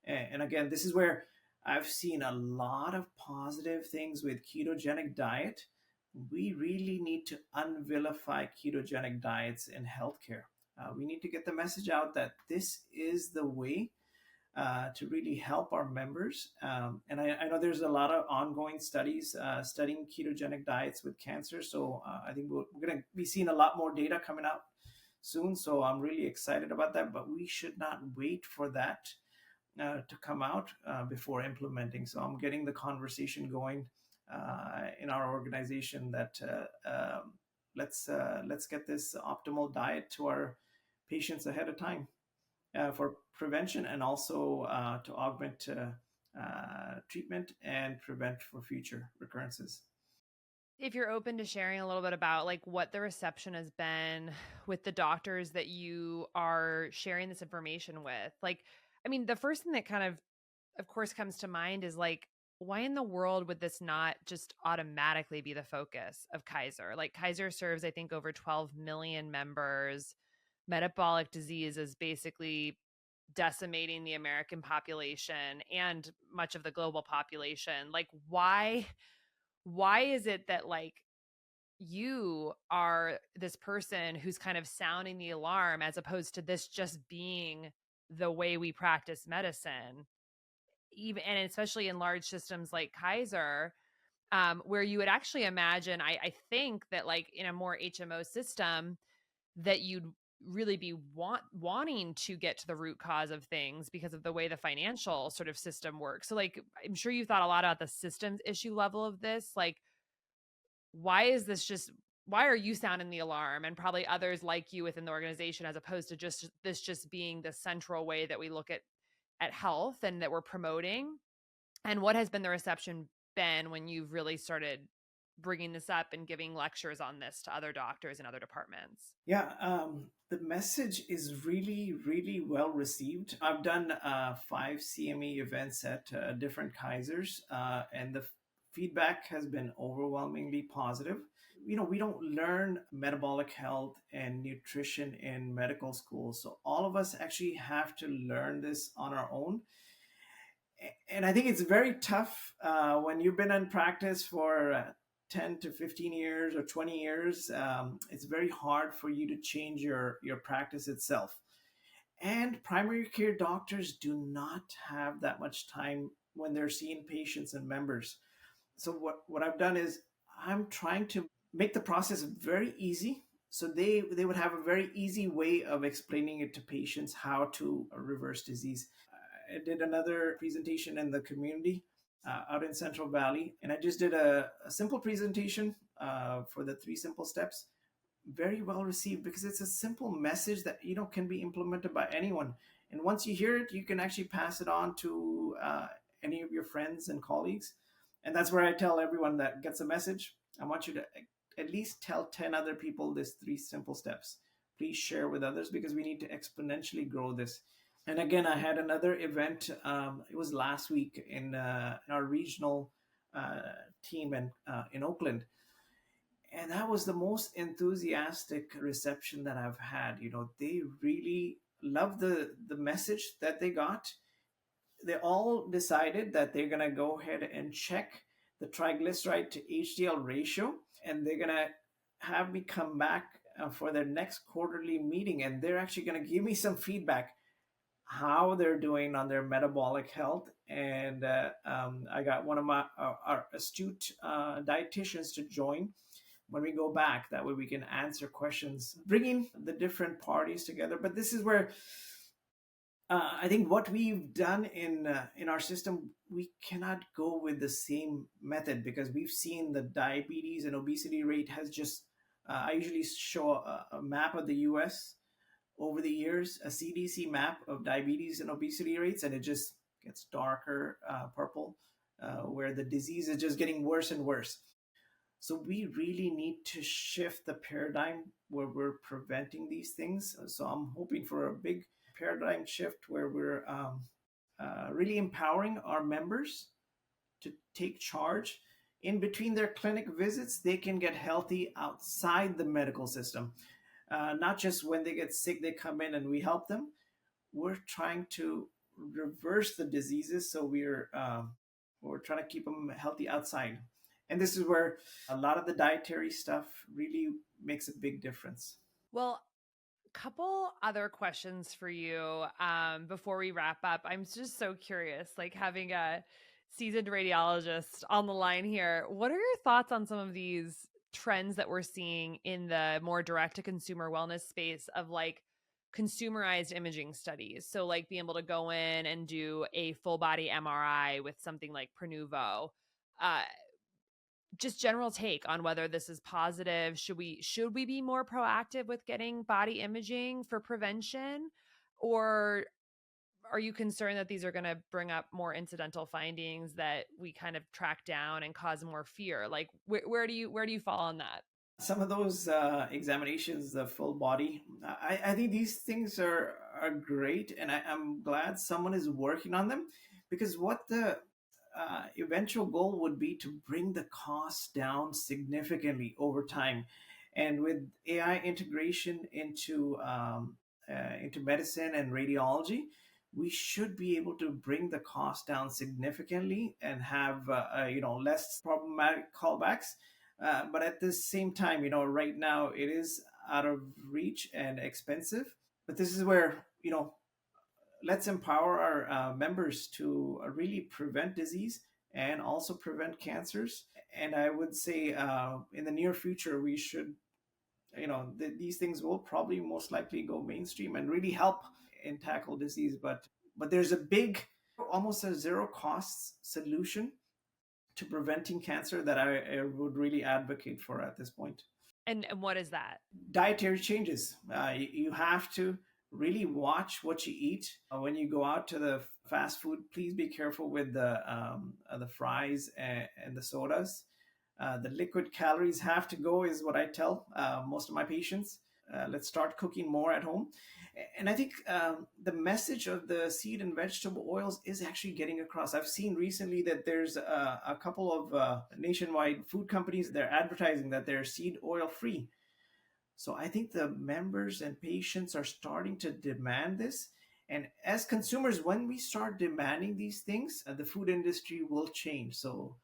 And again, this is where I've seen a lot of positive things with ketogenic diet. We really need to unvilify ketogenic diets in healthcare. We need to get the message out that this is the way to really help our members. And I know there's a lot of ongoing studies studying ketogenic diets with cancer. So I think we're going to be seeing a lot more data coming out soon. So I'm really excited about that. But we should not wait for that to come out before implementing. So I'm getting the conversation going in our organization that let's get this optimal diet to our patients ahead of time for prevention and also to augment treatment and prevent for future recurrences. If you're open to sharing a little bit about like what the reception has been with the doctors that you are sharing this information with, like, I mean, the first thing that kind of course, comes to mind is like, why in the world would this not just automatically be the focus of Kaiser? Like, Kaiser serves, I think, over 12 million members. Metabolic disease is basically decimating the American population and much of the global population. Like, why is it that like you are this person who's kind of sounding the alarm as opposed to this just being the way we practice medicine, even and especially in large systems like Kaiser, where you would actually imagine, I think that like in a more HMO system, that you'd really be wanting to get to the root cause of things because of the way the financial sort of system works. So like, I'm sure you thought a lot about the systems issue level of this. Like, why is this just, why are you sounding the alarm and probably others like you within the organization, as opposed to just this just being the central way that we look at health and that we're promoting? And what has been the reception been when you've really started bringing this up and giving lectures on this to other doctors and other departments? Yeah, the message is really, really well received. I've done 5 CME events at different Kaisers, and the feedback has been overwhelmingly positive. You know, we don't learn metabolic health and nutrition in medical school. So all of us actually have to learn this on our own. And I think it's very tough when you've been in practice for 10 to 15 years or 20 years. It's very hard for you to change your practice itself. And primary care doctors do not have that much time when they're seeing patients and members. So what I've done is I'm trying to make the process very easy. So they would have a very easy way of explaining it to patients how to reverse disease. I did another presentation in the community out in Central Valley, and I just did a simple presentation for the 3 simple steps. Very well received because it's a simple message that can be implemented by anyone. And once you hear it, you can actually pass it on to any of your friends and colleagues. And that's where I tell everyone that gets a message, I want you to at least tell 10 other people this 3 simple steps. Please share with others because we need to exponentially grow this. And again, I had another event. It was last week in our regional team in Oakland, and that was the most enthusiastic reception that I've had. They really loved the message that they got. They all decided that they're gonna go ahead and check the triglyceride to HDL ratio, and they're gonna have me come back for their next quarterly meeting, and they're actually gonna give me some feedback how they're doing on their metabolic health. And I got one of our astute dietitians to join when we go back. That way we can answer questions, bringing the different parties together. But this is where I think what we've done in our system, we cannot go with the same method because we've seen the diabetes and obesity rate has just. I usually show a map of the U.S. over the years, a CDC map of diabetes and obesity rates, and it just gets darker purple, where the disease is just getting worse and worse. So we really need to shift the paradigm where we're preventing these things. So I'm hoping for a big paradigm shift where we're really empowering our members to take charge. In between their clinic visits, they can get healthy outside the medical system. Not just when they get sick, they come in and we help them. We're trying to reverse the diseases, so we're trying to keep them healthy outside. And this is where a lot of the dietary stuff really makes a big difference. Well, couple other questions for you before we wrap up. I'm just so curious, like having a seasoned radiologist on the line here. What are your thoughts on some of these trends that we're seeing in the more direct to consumer wellness space of like consumerized imaging studies? So like being able to go in and do a full body MRI with something like Prenuvo. Uh, just general take on whether this is positive. Should we be more proactive with getting body imaging for prevention, or are you concerned that these are going to bring up more incidental findings that we kind of track down and cause more fear? Like where do you fall on that? Some of those examinations, the full body, I think these things are great, and I'm glad someone is working on them, because what the eventual goal would be to bring the cost down significantly over time. And with AI integration into medicine and radiology, we should be able to bring the cost down significantly and have less problematic callbacks. But at the same time, right now it is out of reach and expensive. But this is where let's empower our members to really prevent disease and also prevent cancers. And I would say in the near future, we should, these things will probably most likely go mainstream and really help in tackle disease. But there's a big, almost a zero costs solution to preventing cancer that I would really advocate for at this point. And what is that? Dietary changes. You have to really watch what you eat. When you go out to the fast food, please be careful with the fries and the sodas. The liquid calories have to go, is what I tell most of my patients. Let's start cooking more at home. And I think the message of the seed and vegetable oils is actually getting across. I've seen recently that there's a couple of nationwide food companies, they're advertising that they're seed oil free. So I think the members and patients are starting to demand this. And as consumers, when we start demanding these things, the food industry will change. So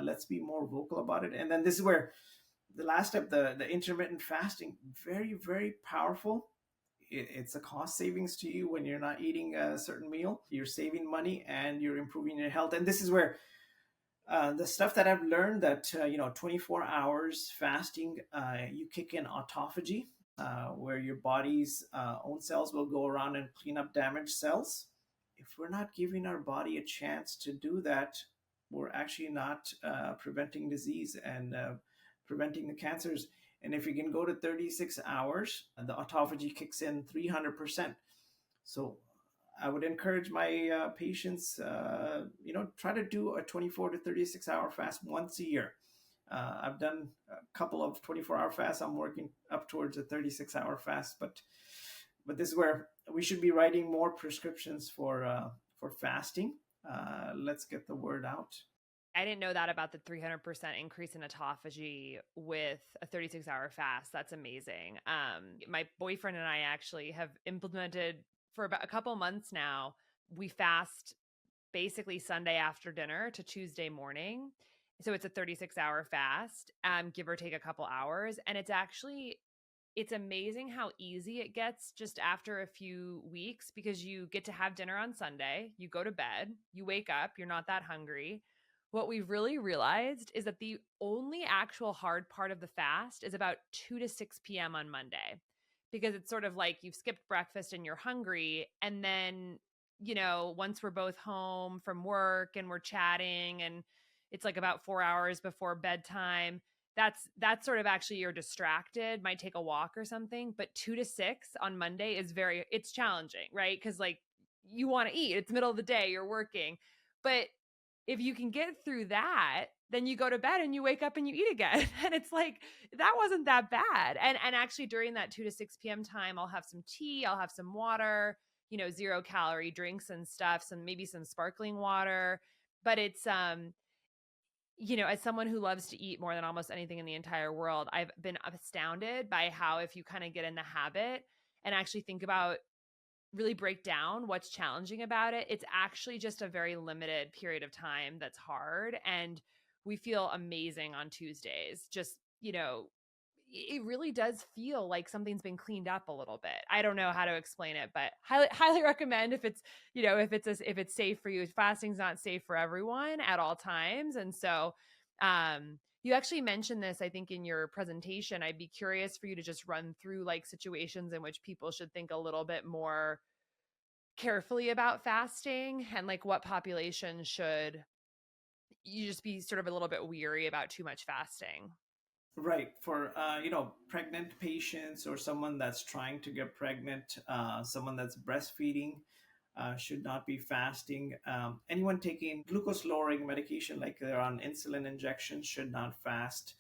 let's be more vocal about it. And then this is where the last step, the intermittent fasting, very, very powerful. It's a cost savings to you when you're not eating a certain meal. You're saving money and you're improving your health. And this is where the stuff that I've learned, that 24 hours fasting, you kick in autophagy, where your body's own cells will go around and clean up damaged cells. If we're not giving our body a chance to do that, we're actually not preventing disease and preventing the cancers. And if you can go to 36 hours, the autophagy kicks in 300%. So I would encourage my patients, try to do a 24 to 36 hour fast once a year. I've done a couple of 24-hour fasts. I'm working up towards a 36-hour fast, but this is where we should be writing more prescriptions for fasting. Let's get the word out. I didn't know that about the 300% increase in autophagy with a 36-hour fast. That's amazing. My boyfriend and I actually have implemented for about a couple months now. We fast basically Sunday after dinner to Tuesday morning. So it's a 36-hour fast, give or take a couple hours. And it's amazing how easy it gets just after a few weeks, because you get to have dinner on Sunday, you go to bed, you wake up, you're not that hungry. What we've really realized is that the only actual hard part of the fast is about 2 to 6 p.m. on Monday, because it's sort of like you've skipped breakfast and you're hungry. And then, once we're both home from work and we're chatting and it's like about 4 hours before bedtime, that's sort of actually you're distracted, might take a walk or something. But 2 to 6 on Monday it's challenging, right? Because like you want to eat, it's middle of the day, you're working. But if you can get through that, then you go to bed and you wake up and you eat again. And it's like, that wasn't that bad. And actually during that 2 to 6 p.m. time, I'll have some tea, I'll have some water, 0-calorie drinks and stuff, maybe some sparkling water. But it's, as someone who loves to eat more than almost anything in the entire world, I've been astounded by how, if you kind of get in the habit and actually think about, really break down what's challenging about it, it's actually just a very limited period of time that's hard. And we feel amazing on Tuesdays. Just, it really does feel like something's been cleaned up a little bit. I don't know how to explain it, but highly recommend if it's, if it's safe for you. Fasting's not safe for everyone at all times. And so, you actually mentioned this, I think, in your presentation. I'd be curious for you to just run through like situations in which people should think a little bit more carefully about fasting, and like what population should you just be sort of a little bit weary about too much fasting. Right. For pregnant patients or someone that's trying to get pregnant, someone that's breastfeeding should not be fasting. Anyone taking glucose lowering medication, like they're on insulin injections, should not fast.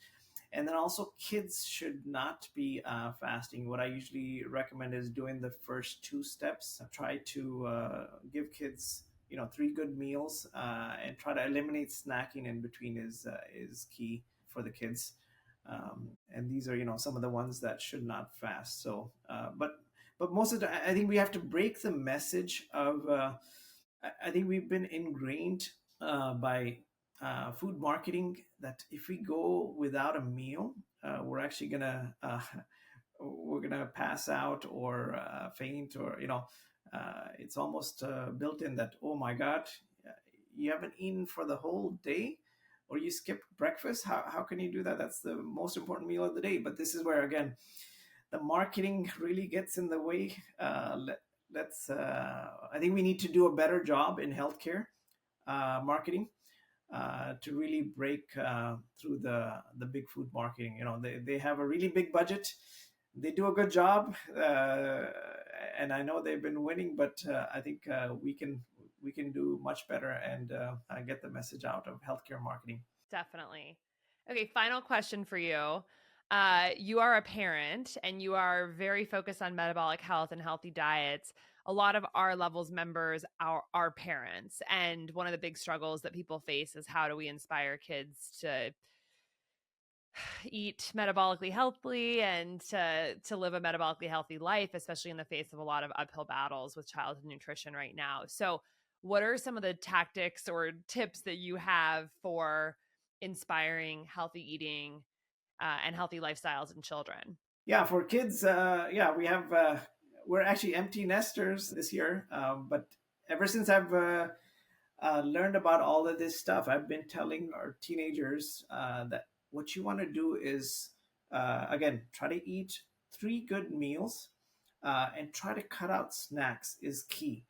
And then also kids should not be fasting. What I usually recommend is doing the first two steps. Try to give kids, 3 good meals, and try to eliminate snacking in between is key for the kids. And these are, some of the ones that should not fast. So, but most of the time, I think we have to break the message of. I think we've been ingrained by food marketing that if we go without a meal, we're actually gonna we're gonna pass out or faint, or it's almost built in that, oh my god, you haven't eaten for the whole day, or you skipped breakfast. How can you do that? That's the most important meal of the day. But this is where, again, the marketing really gets in the way. Let's I think we need to do a better job in healthcare marketing to really break through the big food marketing. They have a really big budget. They do a good job, and I know they've been winning, but I think we can do much better and get the message out of healthcare marketing. Definitely. Okay, final question for you. You are a parent and you are very focused on metabolic health and healthy diets. A lot of our levels members are parents. And one of the big struggles that people face is, how do we inspire kids to eat metabolically healthily and to live a metabolically healthy life, especially in the face of a lot of uphill battles with childhood nutrition right now. So what are some of the tactics or tips that you have for inspiring healthy eating and healthy lifestyles in children? Yeah, for kids, we have we're actually empty nesters this year, but ever since I've learned about all of this stuff, I've been telling our teenagers that what you want to do is, again, try to eat 3 good meals, and try to cut out snacks is key.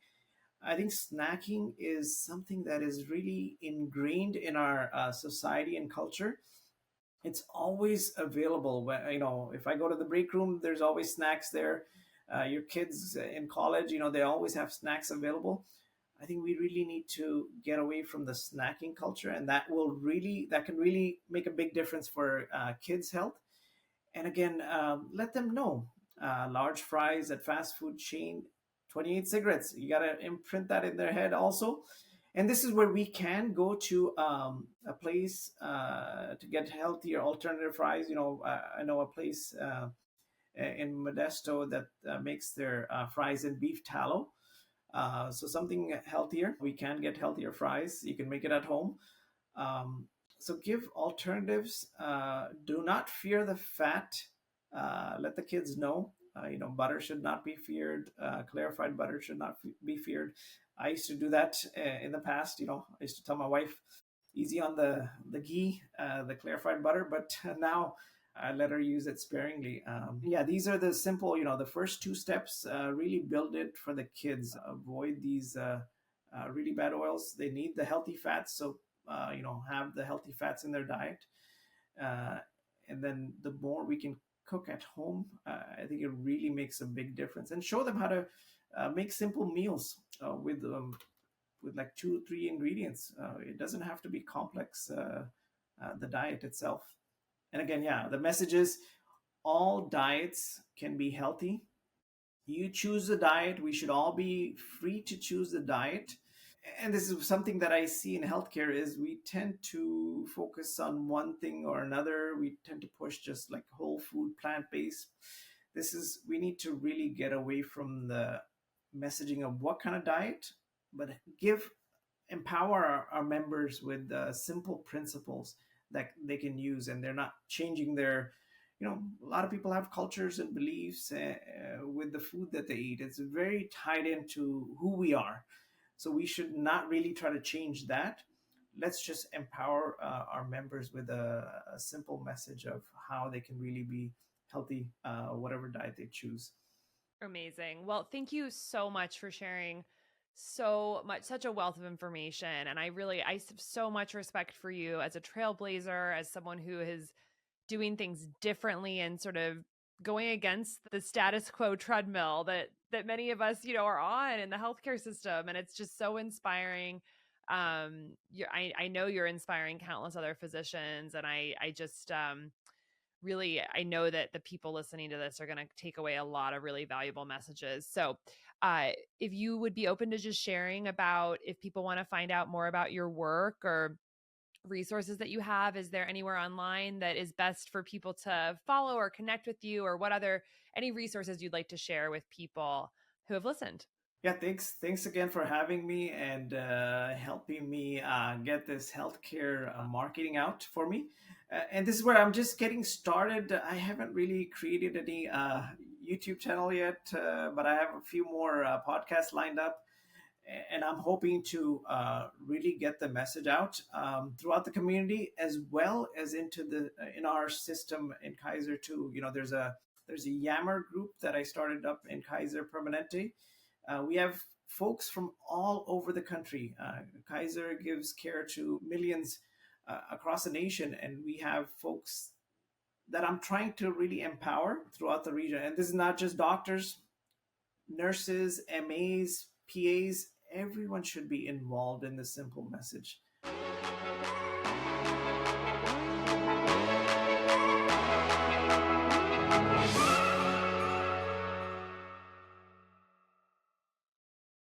I think snacking is something that is really ingrained in our society and culture. It's always available. If I go to the break room, there's always snacks there. Your kids in college, they always have snacks available. I think we really need to get away from the snacking culture, and that can really make a big difference for kids' health. And again, let them know large fries at fast food chain, 28 cigarettes. You got to imprint that in their head also. And this is where we can go to a place to get healthier alternative fries. I know a place in Modesto that makes their fries in beef tallow. So something healthier. We can get healthier fries. You can make it at home. So give alternatives. Do not fear the fat. Let the kids know. Butter should not be feared. Clarified butter should not be feared. I used to do that in the past. I used to tell my wife, easy on the ghee, the clarified butter, but now I let her use it sparingly. Yeah, these are the simple, the first 2 steps. Really build it for the kids. Avoid these really bad oils. They need the healthy fats, so have the healthy fats in their diet. And then the more we can cook at home, I think it really makes a big difference. And show them how to make simple meals with like 2 or 3 ingredients. It doesn't have to be complex the diet itself. And again, yeah, the message is all diets can be healthy. You choose the diet. We should all be free to choose the diet. And this is something that I see in healthcare is we tend to focus on one thing or another. We tend to push just like whole food, plant-based. We need to really get away from the messaging of what kind of diet, but empower our members with simple principles that they can use, and they're not changing their, a lot of people have cultures and beliefs with the food that they eat. It's very tied into who we are, so we should not really try to change that. Let's just empower our members with a simple message of how they can really be healthy, whatever diet they choose. Amazing. Well, thank you so much for sharing so much, such a wealth of information. And I have so much respect for you as a trailblazer, as someone who is doing things differently and sort of going against the status quo treadmill that many of us, are on in the healthcare system. And it's just so inspiring. I know you're inspiring countless other physicians, and I just, really, I know that the people listening to this are going to take away a lot of really valuable messages. So if you would be open to just sharing about, if people want to find out more about your work or resources that you have, is there anywhere online that is best for people to follow or connect with you, or any resources you'd like to share with people who have listened? Yeah, thanks again for having me and helping me get this healthcare marketing out for me. And this is where I'm just getting started. I haven't really created any YouTube channel yet, but I have a few more podcasts lined up, and I'm hoping to really get the message out throughout the community, as well as into the in our system in Kaiser too. There's a Yammer group that I started up in Kaiser Permanente. We have folks from all over the country. Kaiser gives care to millions across the nation, and we have folks that I'm trying to really empower throughout the region. And this is not just doctors, nurses, MAs, PAs. Everyone should be involved in this simple message.